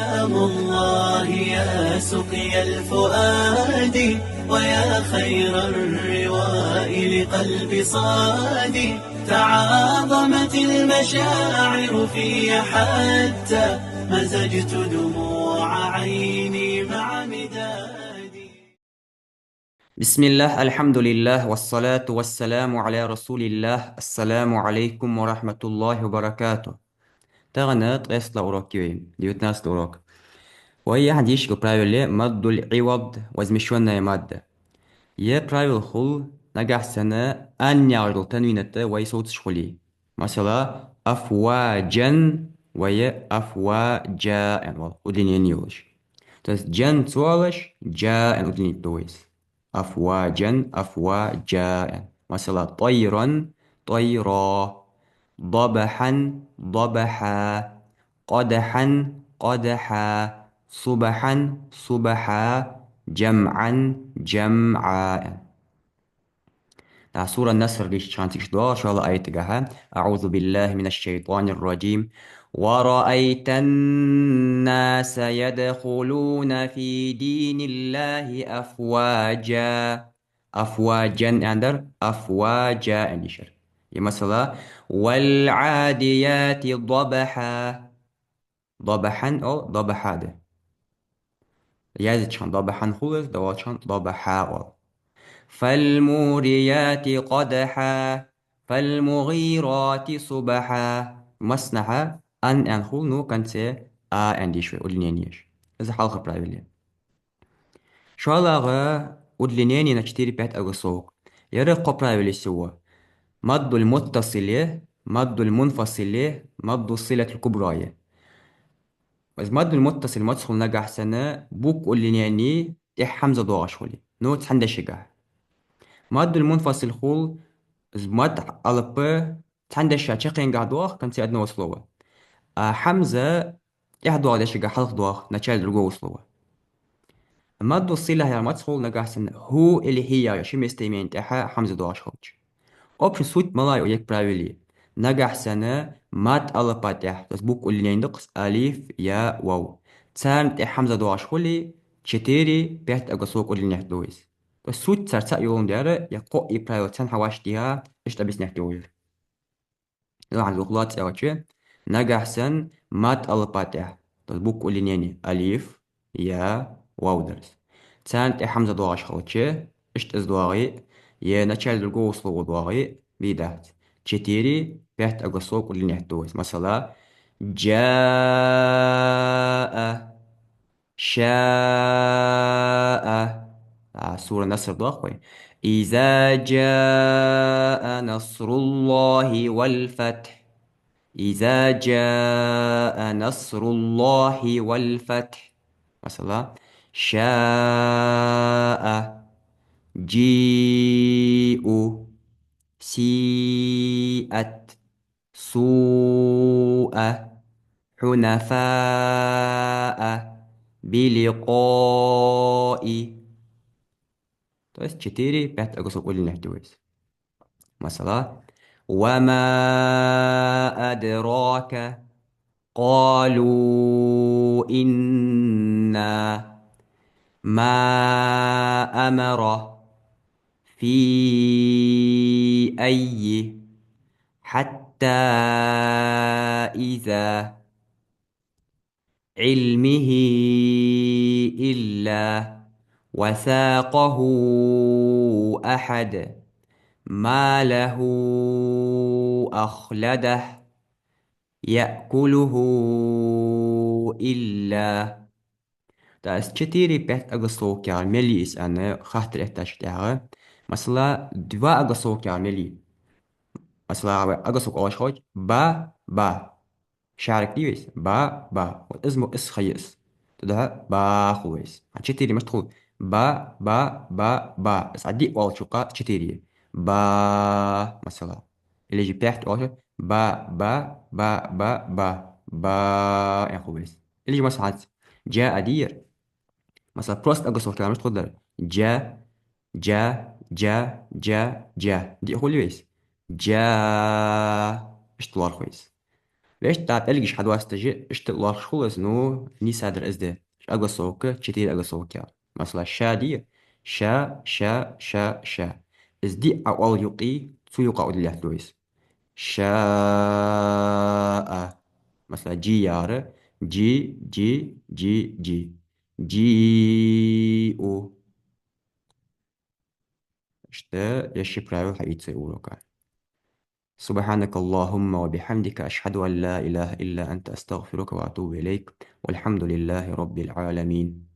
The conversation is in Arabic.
كلام الله يا سقي الفؤاد، ويا خير الرواء لقلب صادي. تعاظمت المشاعر في حتى مزجت دموع عيني مع مدادي. بسم الله، الحمد لله، والصلاة والسلام على رسول الله. السلام عليكم ورحمة الله وبركاته. تغنت غيس لأوروكيوين ديوتناس لأوروك. وهي حديش برايولي مد العوض وزمشونا مادة. يا برايول خل نجح سنة أن يعرض تنوينة ويصوت شغلي. مثلا أفواجا ويا أفواجا يعني ودين يولش. Das جن سوالش جاء ودين دويس. أفواجا أفواجا مثلا طيرا طيرا، ضبحا ضبحا، قدحا قدحا، صبحا صبحا، جمعا جمعا. سورة النصر دي شانتيش دو شاء الله آية تجاها. أعوذ بالله من الشيطان الرجيم. ورأيت الناس يدخلون في دين الله أفواجا. أفواجا عندر أفواجا عندي شر. مثلا والعاديات ضبحا. ضبحا أو ضبحا ده يازد شان ضبحا خلص دوات شان ضبحا أو. فالموريات قدحا، فالمغيرات صبحا. مسنحا أن أنخل نو كانت أندي شوي أدلنينيش. إذا حلقة برايبلين شو هلاغا أدلنيني نشتري بيت أغسوق يرقى برايبلي سوا. مد المتصلة، مد المنفصلة، مد الصلة الكبرى. بس مد المتصل مدخل نجح سنة بوك أدلنيني إح حمزة دوغا شولي نوت حندشجح. مد المنفصل خول زماد ألبا تندش شاقين قادوخ كان سيادنا وصلوا. حمزة يحدوا على شجع حلق دوخ نتشال درجو وصلوا. ما الصلة هي ما تقول نجاح سن هو اللي هي شو مستيمين تحا حمزة دوخ خوج. أوبشن سويت ملاي وياك برايولي نجاح سنة مات ألبا تح تسبوك اللي يندقس ألف يا واو. تسان تح حمزة دوخ خولي شتيري بيت أقصوك اللي نحدويس. السويت صار سأيون دارة يقو إبرايو تسان حواش ديها إيش تبيس نحدويس. راح الغلط أوتشي نجح سن مات الباتح تطبق كلينيني ألف يا واو درس تسانت حمزة دواش خوتشي اشت ازدواغي يا نتشال درقو وصلو دواغي بيدات تشتيري بيحت أقصو كليني حدوث مثلا جاء شاء. سورة نصر ضاقوي إذا جاء نصر الله والفتح. إذا جاء نصر الله والفتح مثلا شاء، جيء، سيئت، سوء، حنفاء، بلقاء. То есть четыре, пять أقصى دويس. مثلا وما أدراك. قالوا إنا ما أمر في أي حتى إذا علمه إلا وثاقه أحد ما له أخلده يأكله إلا. Da ist четыре, пять агаслов мели из ane хахтер этташтяга. Масла два агаслов мели. Масла агаслов алашхоч با با. شعرك ديويس با با اسمه اس خيس. تدها با خويس. четыре مش تقول با با با با. بس عدي أول شقة четыре. با مثلا اللي جي بتاعت أول با با با با با با يا خويس. اللي جي مثلا جاء دير مثلا بروست اقصر كلام مش تقدر جا جا جا جا جا دي هو اللي بيس جا مش طوال كويس. ليش تعتلقش حد واستجي اشت الله خلص نو ني سادر ازده اش اقا صوك تشتير اقا صوك يا مثلا شا دي شا ازدي اول يقي تو يقع اللي لويس شاء مثلا جي يارا جي او اشتا يشي برايو حقيقة يقولوك سبحانك اللهم وبحمدك أشهد أن لا إله إلا أنت أستغفرك وأتوب إليك والحمد لله رب العالمين